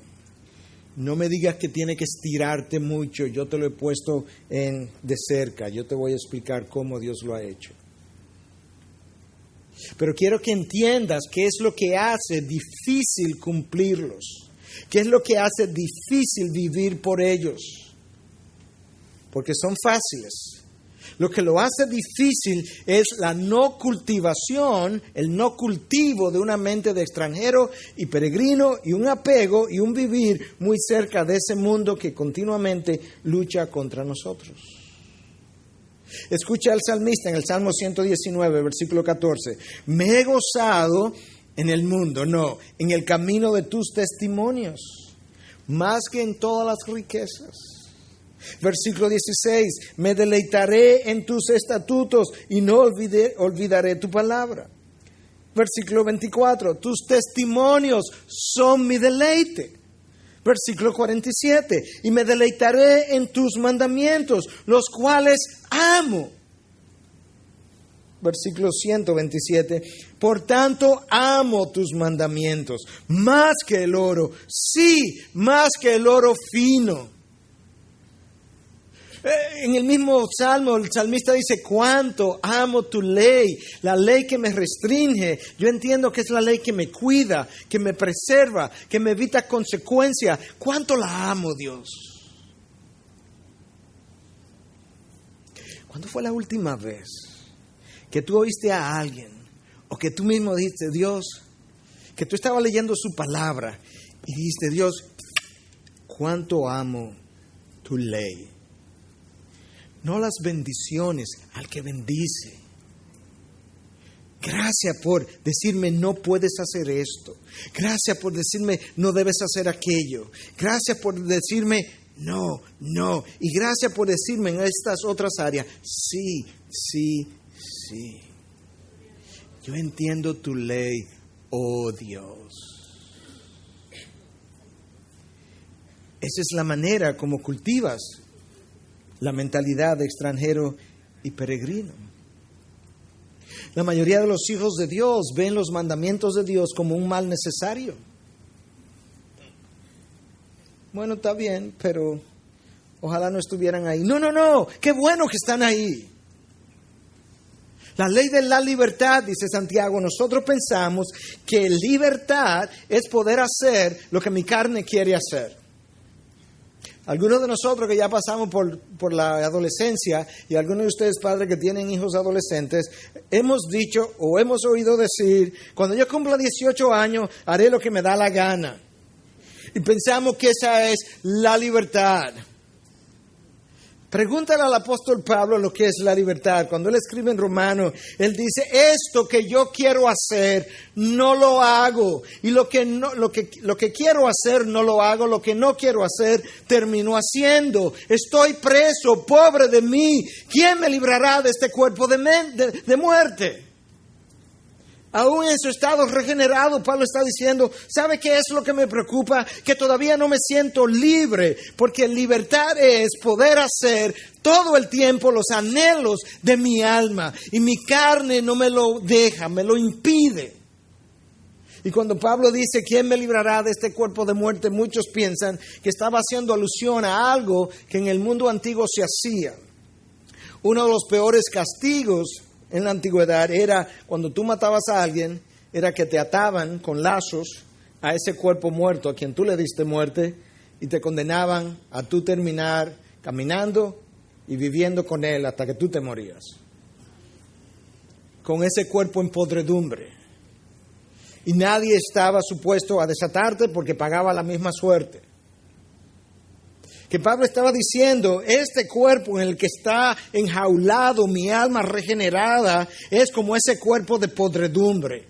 No me digas que tiene que estirarte mucho, yo te lo he puesto de cerca, yo te voy a explicar cómo Dios lo ha hecho. Pero quiero que entiendas qué es lo que hace difícil cumplirlos, qué es lo que hace difícil vivir por ellos. Porque son fáciles. Lo que lo hace difícil es la no cultivación, el no cultivo de una mente de extranjero y peregrino y un apego y un vivir muy cerca de ese mundo que continuamente lucha contra nosotros. Escucha al salmista en el Salmo 119, versículo 14. Me he gozado en el mundo, no, en el camino de tus testimonios, más que en todas las riquezas. Versículo 16, me deleitaré en tus estatutos y no olvidaré tu palabra. Versículo 24, tus testimonios son mi deleite. Versículo 47, y me deleitaré en tus mandamientos, los cuales amo. Versículo 127, por tanto amo tus mandamientos, más que el oro, sí, más que el oro fino. En el mismo salmo, el salmista dice, cuánto amo tu ley, la ley que me restringe. Yo entiendo que es la ley que me cuida, que me preserva, que me evita consecuencias. Cuánto la amo, Dios. ¿Cuándo fue la última vez que tú oíste a alguien, o que tú mismo dijiste, Dios, que tú estabas leyendo su palabra y dijiste, Dios, cuánto amo tu ley? No las bendiciones, al que bendice. Gracias por decirme no puedes hacer esto. Gracias por decirme no debes hacer aquello. Gracias por decirme no. Y gracias por decirme en estas otras áreas sí. Yo entiendo tu ley, oh Dios. Esa es la manera como cultivas la mentalidad de extranjero y peregrino. La mayoría de los hijos de Dios ven los mandamientos de Dios como un mal necesario. Bueno, está bien, pero ojalá no estuvieran ahí. No, qué bueno que están ahí. La ley de la libertad, dice Santiago, nosotros pensamos que libertad es poder hacer lo que mi carne quiere hacer. Algunos de nosotros que ya pasamos por la adolescencia y algunos de ustedes padres que tienen hijos adolescentes, hemos dicho o hemos oído decir, cuando yo cumpla 18 años haré lo que me da la gana. Y pensamos que esa es la libertad. Pregúntale al apóstol Pablo lo que es la libertad. Cuando él escribe en Romanos, él dice, esto que yo quiero hacer, no lo hago. Y lo que quiero hacer, no lo hago. Lo que no quiero hacer, termino haciendo. Estoy preso, pobre de mí. ¿Quién me librará de este cuerpo de muerte? Aún en su estado regenerado, Pablo está diciendo, ¿sabe qué es lo que me preocupa? Que todavía no me siento libre, porque libertad es poder hacer todo el tiempo los anhelos de mi alma, y mi carne no me lo deja, me lo impide. Y cuando Pablo dice, ¿quién me librará de este cuerpo de muerte? Muchos piensan que estaba haciendo alusión a algo que en el mundo antiguo se hacía. Uno de los peores castigos en la antigüedad era cuando tú matabas a alguien, era que te ataban con lazos a ese cuerpo muerto a quien tú le diste muerte y te condenaban a tú terminar caminando y viviendo con él hasta que tú te morías. Con ese cuerpo en podredumbre. Y nadie estaba supuesto a desatarte porque pagaba la misma suerte. Que Pablo estaba diciendo, este cuerpo en el que está enjaulado mi alma regenerada es como ese cuerpo de podredumbre.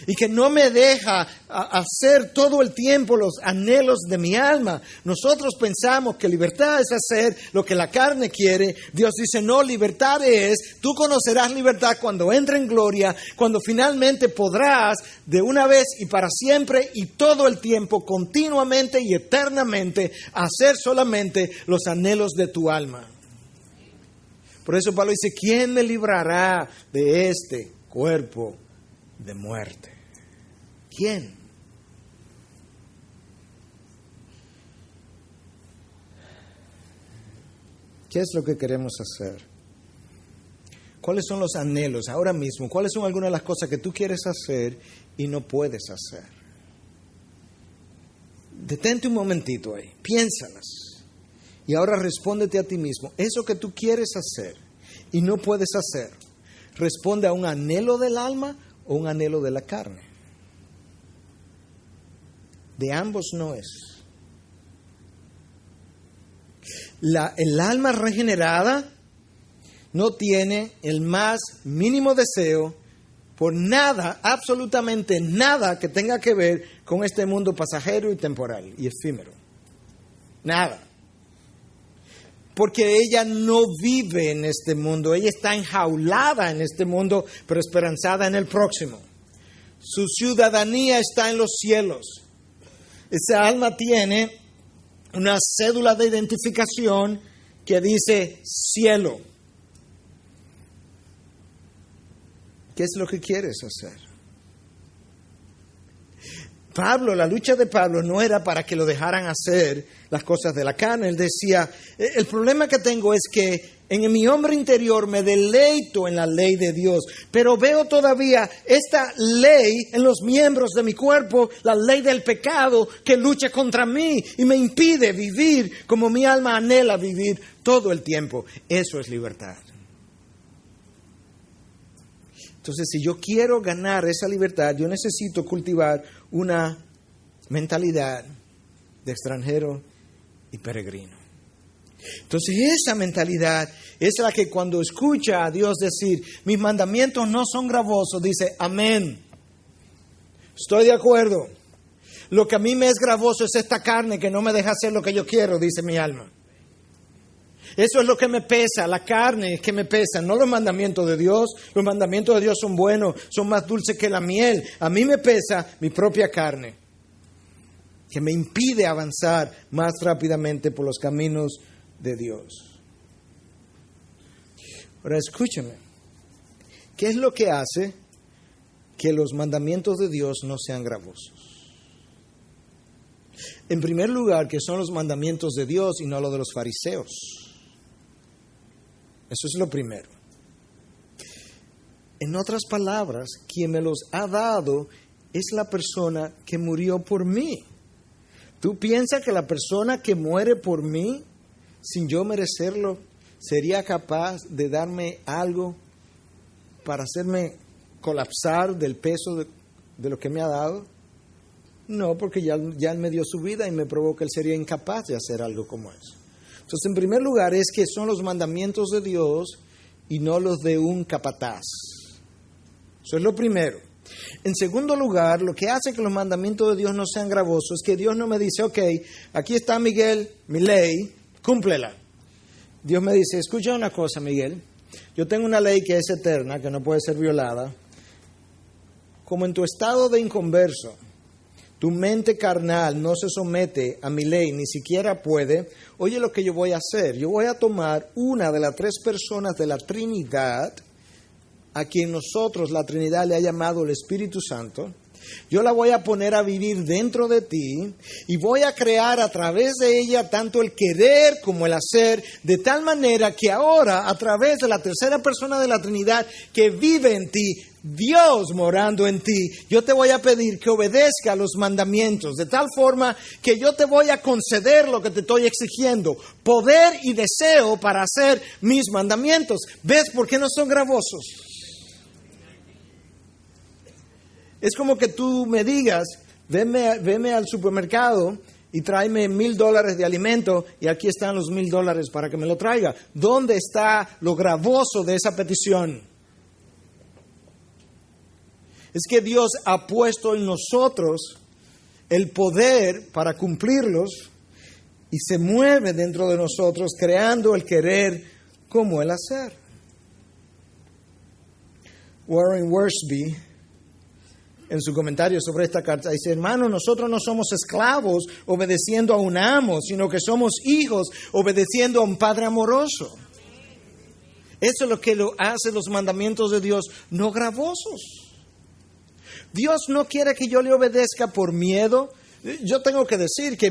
Y que no me deja hacer todo el tiempo los anhelos de mi alma. Nosotros pensamos que libertad es hacer lo que la carne quiere. Dios dice, no, libertad es, tú conocerás libertad cuando entre en gloria, cuando finalmente podrás de una vez y para siempre y todo el tiempo, continuamente y eternamente, hacer solamente los anhelos de tu alma. Por eso Pablo dice, ¿quién me librará de este cuerpo de muerte? ¿Quién? ¿Qué es lo que queremos hacer? ¿Cuáles son los anhelos ahora mismo? ¿Cuáles son algunas de las cosas que tú quieres hacer y no puedes hacer? Detente un momentito ahí, piénsalas. Y ahora respóndete a ti mismo. Eso que tú quieres hacer y no puedes hacer, ¿responde a un anhelo del alma o un anhelo de la carne? De ambos no es. El alma regenerada no tiene el más mínimo deseo por nada, absolutamente nada que tenga que ver con este mundo pasajero y temporal y efímero. Nada. Porque ella no vive en este mundo, ella está enjaulada en este mundo, pero esperanzada en el próximo. Su ciudadanía está en los cielos. Esa alma tiene una cédula de identificación que dice cielo. ¿Qué es lo que quieres hacer? Pablo, la lucha de Pablo no era para que lo dejaran hacer las cosas de la carne. Él decía, el problema que tengo es que en mi hombre interior me deleito en la ley de Dios, pero veo todavía esta ley en los miembros de mi cuerpo, la ley del pecado que lucha contra mí y me impide vivir como mi alma anhela vivir todo el tiempo. Eso es libertad. Entonces, si yo quiero ganar esa libertad, yo necesito cultivar una mentalidad de extranjero y peregrino. Entonces, esa mentalidad es la que cuando escucha a Dios decir, mis mandamientos no son gravosos, dice, amén. Estoy de acuerdo. Lo que a mí me es gravoso es esta carne que no me deja hacer lo que yo quiero, dice mi alma. Eso es lo que me pesa, la carne es que me pesa, no los mandamientos de Dios. Los mandamientos de Dios son buenos, son más dulces que la miel. A mí me pesa mi propia carne, que me impide avanzar más rápidamente por los caminos de Dios. Ahora escúchame, ¿qué es lo que hace que los mandamientos de Dios no sean gravosos? En primer lugar, que son los mandamientos de Dios y no los de los fariseos. Eso es lo primero. En otras palabras, quien me los ha dado es la persona que murió por mí. ¿Tú piensas que la persona que muere por mí, sin yo merecerlo, sería capaz de darme algo para hacerme colapsar del peso de lo que me ha dado? No, porque ya Él me dio su vida y me probó que Él sería incapaz de hacer algo como eso. Entonces, en primer lugar, es que son los mandamientos de Dios y no los de un capataz. Eso es lo primero. En segundo lugar, lo que hace que los mandamientos de Dios no sean gravosos es que Dios no me dice, ok, aquí está Miguel, mi ley, cúmplela. Dios me dice, escucha una cosa, Miguel, yo tengo una ley que es eterna, que no puede ser violada. Como en tu estado de inconverso, tu mente carnal no se somete a mi ley, ni siquiera puede, oye lo que yo voy a hacer. Yo voy a tomar una de las 3 personas de la Trinidad, a quien nosotros la Trinidad le ha llamado el Espíritu Santo. Yo la voy a poner a vivir dentro de ti y voy a crear a través de ella tanto el querer como el hacer, de tal manera que ahora, a través de la tercera persona de la Trinidad que vive en ti, Dios morando en ti, yo te voy a pedir que obedezca a los mandamientos, de tal forma que yo te voy a conceder lo que te estoy exigiendo, poder y deseo para hacer mis mandamientos. ¿Ves por qué no son gravosos? Es como que tú me digas, veme al supermercado y tráeme $1,000 de alimento y aquí están los $1,000 para que me lo traiga. ¿Dónde está lo gravoso de esa petición? Es que Dios ha puesto en nosotros el poder para cumplirlos y se mueve dentro de nosotros creando el querer como el hacer. Warren Wiersbe, en su comentario sobre esta carta, dice, hermano, nosotros no somos esclavos obedeciendo a un amo, sino que somos hijos obedeciendo a un Padre amoroso. Eso es lo que lo hace los mandamientos de Dios no gravosos. Dios no quiere que yo le obedezca por miedo. Yo tengo que decir que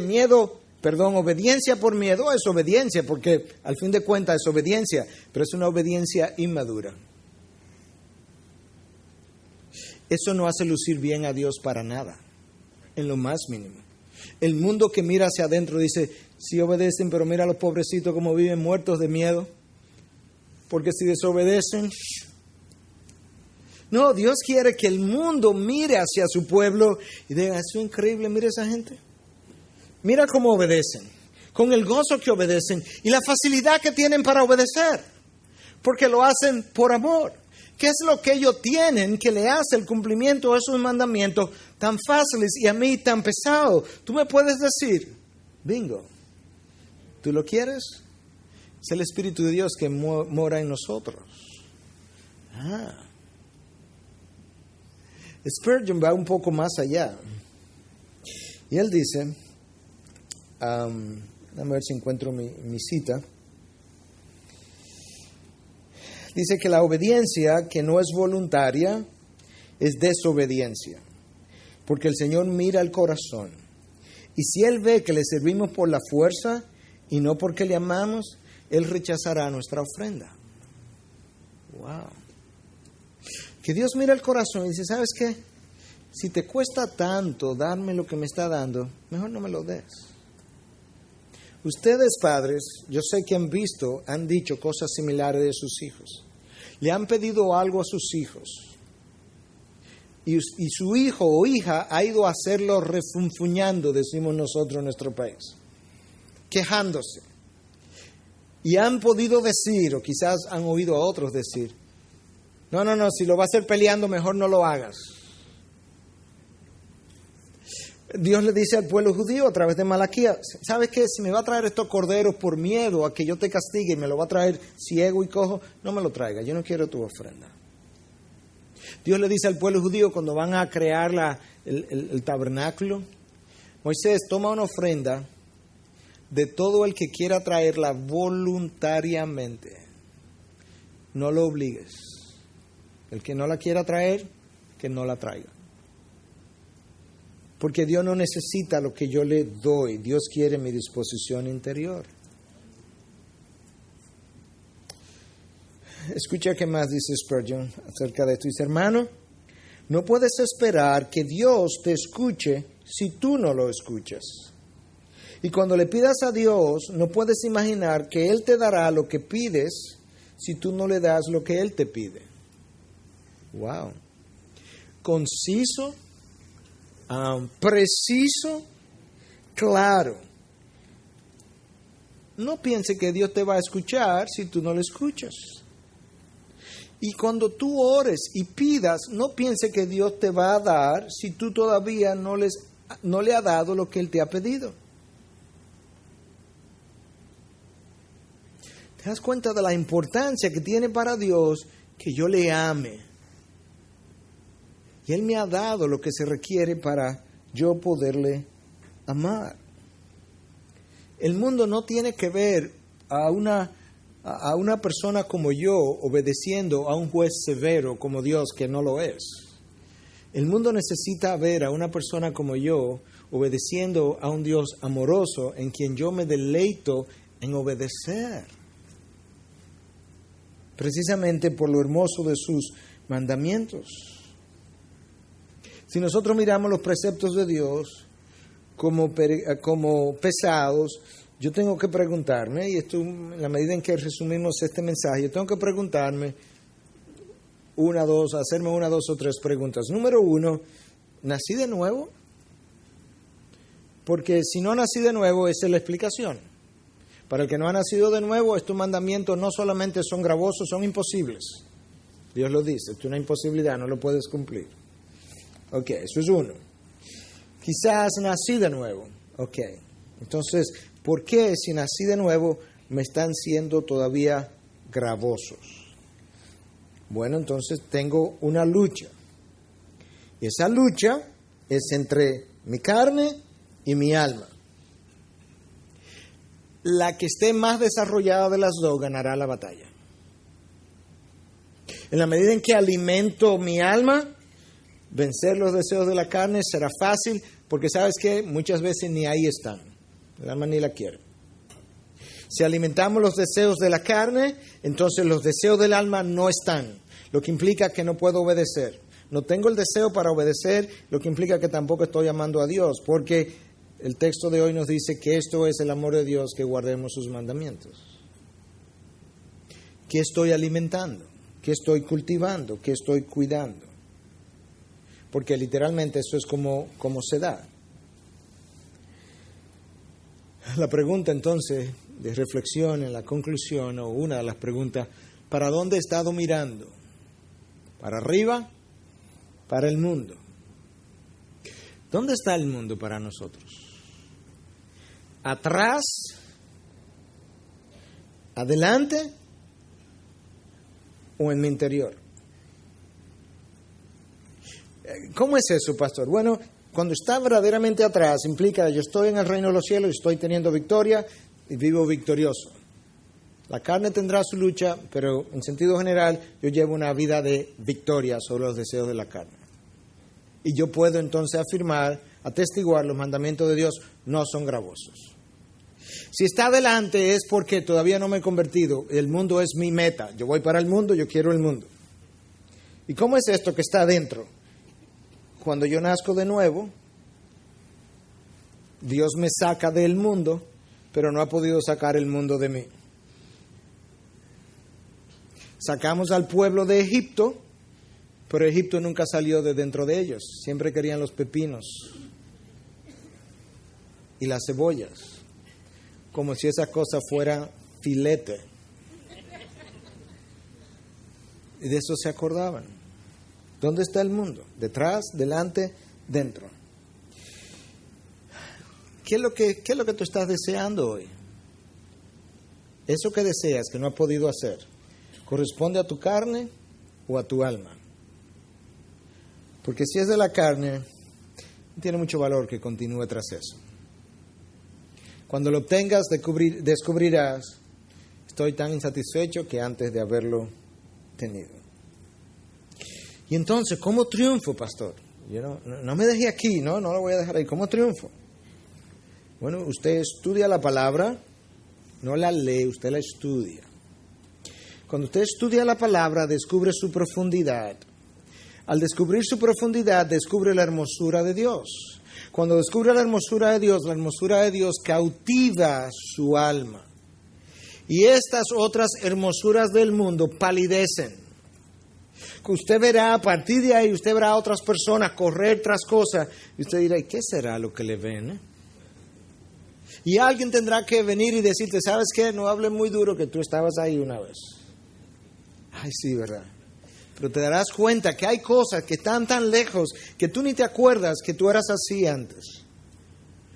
obediencia por miedo es obediencia, porque al fin de cuentas es obediencia, pero es una obediencia inmadura. Eso no hace lucir bien a Dios para nada, en lo más mínimo. El mundo que mira hacia adentro dice, sí obedecen, pero mira a los pobrecitos como viven muertos de miedo, porque si desobedecen... No, Dios quiere que el mundo mire hacia su pueblo y diga, eso es increíble, mira esa gente. Mira cómo obedecen, con el gozo que obedecen y la facilidad que tienen para obedecer, porque lo hacen por amor. ¿Qué es lo que ellos tienen que le hace el cumplimiento de esos mandamientos tan fáciles y a mí tan pesados? Tú me puedes decir, bingo, ¿tú lo quieres? Es el Espíritu de Dios que mora en nosotros. Spurgeon va un poco más allá. Y él dice, déjame ver si encuentro mi cita. Dice que la obediencia que no es voluntaria es desobediencia, porque el Señor mira el corazón. Y si Él ve que le servimos por la fuerza y no porque le amamos, Él rechazará nuestra ofrenda. Wow. Que Dios mira el corazón y dice, ¿sabes qué? Si te cuesta tanto darme lo que me está dando, mejor no me lo des. Ustedes, padres, yo sé que han dicho cosas similares de sus hijos. Le han pedido algo a sus hijos. Y su hijo o hija ha ido a hacerlo refunfuñando, decimos nosotros en nuestro país. Quejándose. Y han podido decir, o quizás han oído a otros decir, no, si lo va a hacer peleando, mejor no lo hagas. Dios le dice al pueblo judío a través de Malaquías, ¿sabes qué? Si me va a traer estos corderos por miedo a que yo te castigue y me lo va a traer ciego y cojo, no me lo traiga, yo no quiero tu ofrenda. Dios le dice al pueblo judío cuando van a crear el tabernáculo, Moisés, toma una ofrenda de todo el que quiera traerla voluntariamente, no lo obligues. El que no la quiera traer, que no la traiga. Porque Dios no necesita lo que yo le doy. Dios quiere mi disposición interior. Escucha qué más dice Spurgeon acerca de esto. Dice, hermano, no puedes esperar que Dios te escuche si tú no lo escuchas. Y cuando le pidas a Dios, no puedes imaginar que Él te dará lo que pides si tú no le das lo que Él te pide. Wow. Conciso, preciso, claro. No piense que Dios te va a escuchar si tú no le escuchas. Y cuando tú ores y pidas, no piense que Dios te va a dar si tú todavía no le has dado lo que Él te ha pedido. ¿Te das cuenta de la importancia que tiene para Dios que yo le ame? Y Él me ha dado lo que se requiere para yo poderle amar. El mundo no tiene que ver a una persona como yo obedeciendo a un juez severo como Dios, que no lo es. El mundo necesita ver a una persona como yo obedeciendo a un Dios amoroso en quien yo me deleito en obedecer. Precisamente por lo hermoso de sus mandamientos. Si nosotros miramos los preceptos de Dios como pesados, yo tengo que preguntarme, y esto en la medida en que resumimos este mensaje, yo tengo que preguntarme hacerme una, dos o tres preguntas. Número 1, ¿nací de nuevo? Porque si no nací de nuevo, esa es la explicación. Para el que no ha nacido de nuevo, estos mandamientos no solamente son gravosos, son imposibles. Dios lo dice, es una imposibilidad, no lo puedes cumplir. Ok, eso es uno. Quizás nací de nuevo. Ok, entonces, ¿por qué si nací de nuevo me están siendo todavía gravosos? Bueno, entonces tengo una lucha. Y esa lucha es entre mi carne y mi alma. La que esté más desarrollada de las dos ganará la batalla. En la medida en que alimento mi alma, vencer los deseos de la carne será fácil, porque sabes que muchas veces ni ahí están. El alma ni la quiere. Si alimentamos los deseos de la carne, entonces los deseos del alma no están, lo que implica que no puedo obedecer. No tengo el deseo para obedecer, lo que implica que tampoco estoy amando a Dios, porque el texto de hoy nos dice que esto es el amor de Dios, que guardemos sus mandamientos. ¿Qué estoy alimentando? ¿Qué estoy cultivando? ¿Qué estoy cuidando? Porque literalmente eso es como se da. La pregunta entonces de reflexión en la conclusión, o una de las preguntas, ¿para dónde he estado mirando? ¿Para arriba? ¿Para el mundo? ¿Dónde está el mundo para nosotros? ¿Atrás? ¿Adelante? ¿O en mi interior? ¿Cómo es eso, pastor? Bueno, cuando está verdaderamente atrás, implica que yo estoy en el reino de los cielos, estoy teniendo victoria y vivo victorioso. La carne tendrá su lucha, pero en sentido general yo llevo una vida de victoria sobre los deseos de la carne. Y yo puedo entonces afirmar, atestiguar, los mandamientos de Dios no son gravosos. Si está adelante es porque todavía no me he convertido. El mundo es mi meta. Yo voy para el mundo, yo quiero el mundo. ¿Y cómo es esto que está adentro? Cuando yo nazco de nuevo, Dios me saca del mundo, pero no ha podido sacar el mundo de mí. Sacamos al pueblo de Egipto, pero Egipto nunca salió de dentro de ellos. Siempre querían los pepinos y las cebollas, como si esa cosa fuera filete. Y de eso se acordaban. ¿Dónde está el mundo? Detrás, delante, dentro. ¿Qué es lo que tú estás deseando hoy? Eso que deseas, que no has podido hacer, ¿corresponde a tu carne o a tu alma? Porque si es de la carne, no tiene mucho valor que continúe tras eso. Cuando lo obtengas, descubrirás, estoy tan insatisfecho que antes de haberlo tenido. Y entonces, ¿cómo triunfo, pastor? Yo no me dejé aquí, no lo voy a dejar ahí. ¿Cómo triunfo? Bueno, usted estudia la palabra, no la lee, usted la estudia. Cuando usted estudia la palabra, descubre su profundidad. Al descubrir su profundidad, descubre la hermosura de Dios. Cuando descubre la hermosura de Dios cautiva su alma. Y estas otras hermosuras del mundo palidecen. Usted verá, a partir de ahí, usted verá a otras personas correr tras cosas. Y usted dirá, ¿y qué será lo que le ven? Y alguien tendrá que venir y decirte, ¿sabes qué? No hables muy duro, que tú estabas ahí una vez. Ay, sí, ¿verdad? Pero te darás cuenta que hay cosas que están tan lejos que tú ni te acuerdas que tú eras así antes.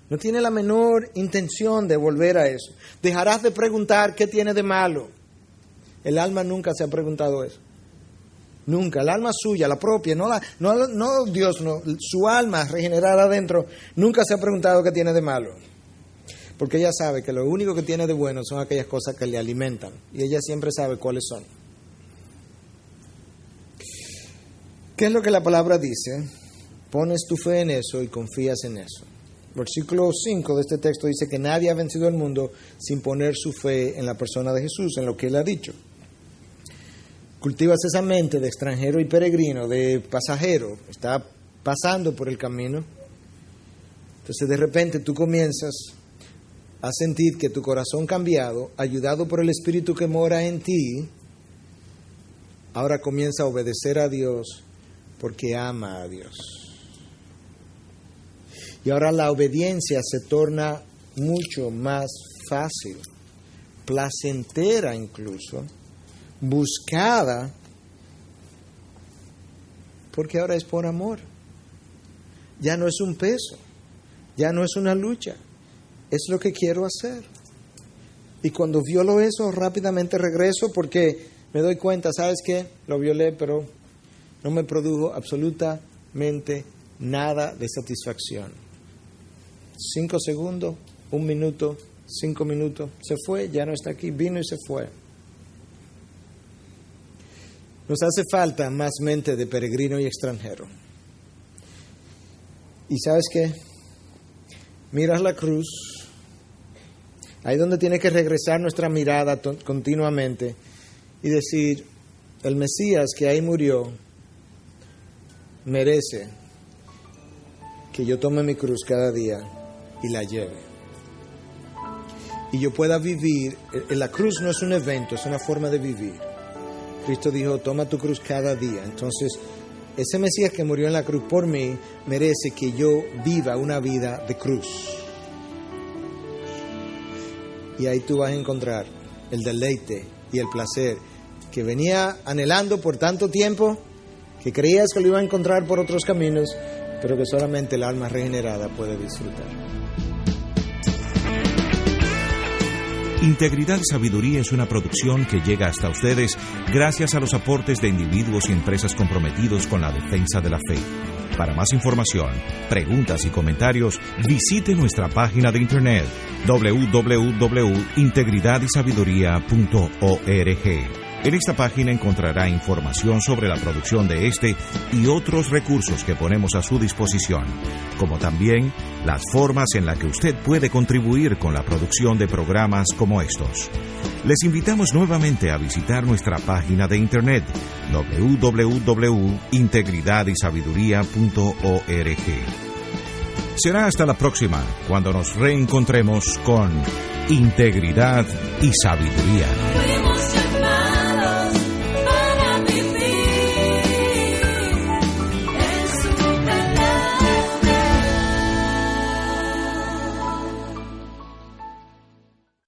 No tiene la menor intención de volver a eso. Dejarás de preguntar qué tiene de malo. El alma nunca se ha preguntado eso. Nunca. El alma suya, la propia, no Dios, no. Su alma regenerada adentro nunca se ha preguntado qué tiene de malo. Porque ella sabe que lo único que tiene de bueno son aquellas cosas que le alimentan. Y ella siempre sabe cuáles son. ¿Qué es lo que la palabra dice? Pones tu fe en eso y confías en eso. Versículo 5 de este texto dice que nadie ha vencido al mundo sin poner su fe en la persona de Jesús, en lo que Él ha dicho. Cultivas esa mente de extranjero y peregrino, de pasajero, está pasando por el camino. Entonces de repente tú comienzas a sentir que tu corazón cambiado, ayudado por el Espíritu que mora en ti, ahora comienza a obedecer a Dios porque ama a Dios. Y ahora la obediencia se torna mucho más fácil, placentera incluso, buscada, porque ahora es por amor. Ya no es un peso, ya no es una lucha, es lo que quiero hacer. Y cuando violo eso, rápidamente regreso porque me doy cuenta, ¿sabes qué? Lo violé, pero no me produjo absolutamente nada de satisfacción. 5 segundos, 1 minuto, 5 minutos, se fue, ya no está aquí, vino y se fue. Nos hace falta más mente de peregrino y extranjero. ¿Y sabes qué? Miras la cruz, ahí donde tiene que regresar nuestra mirada continuamente y decir, el Mesías que ahí murió merece que yo tome mi cruz cada día y la lleve. Y yo pueda vivir, la cruz no es un evento, es una forma de vivir. Cristo dijo, toma tu cruz cada día. Entonces, ese Mesías que murió en la cruz por mí, merece que yo viva una vida de cruz. Y ahí tú vas a encontrar el deleite y el placer que venía anhelando por tanto tiempo, que creías que lo iba a encontrar por otros caminos, pero que solamente el alma regenerada puede disfrutar. Integridad y Sabiduría es una producción que llega hasta ustedes gracias a los aportes de individuos y empresas comprometidos con la defensa de la fe. Para más información, preguntas y comentarios, visite nuestra página de internet www.integridadysabiduría.org. En esta página encontrará información sobre la producción de este y otros recursos que ponemos a su disposición, como también las formas en las que usted puede contribuir con la producción de programas como estos. Les invitamos nuevamente a visitar nuestra página de internet www.integridadysabiduría.org. Será hasta la próxima, cuando nos reencontremos con Integridad y Sabiduría.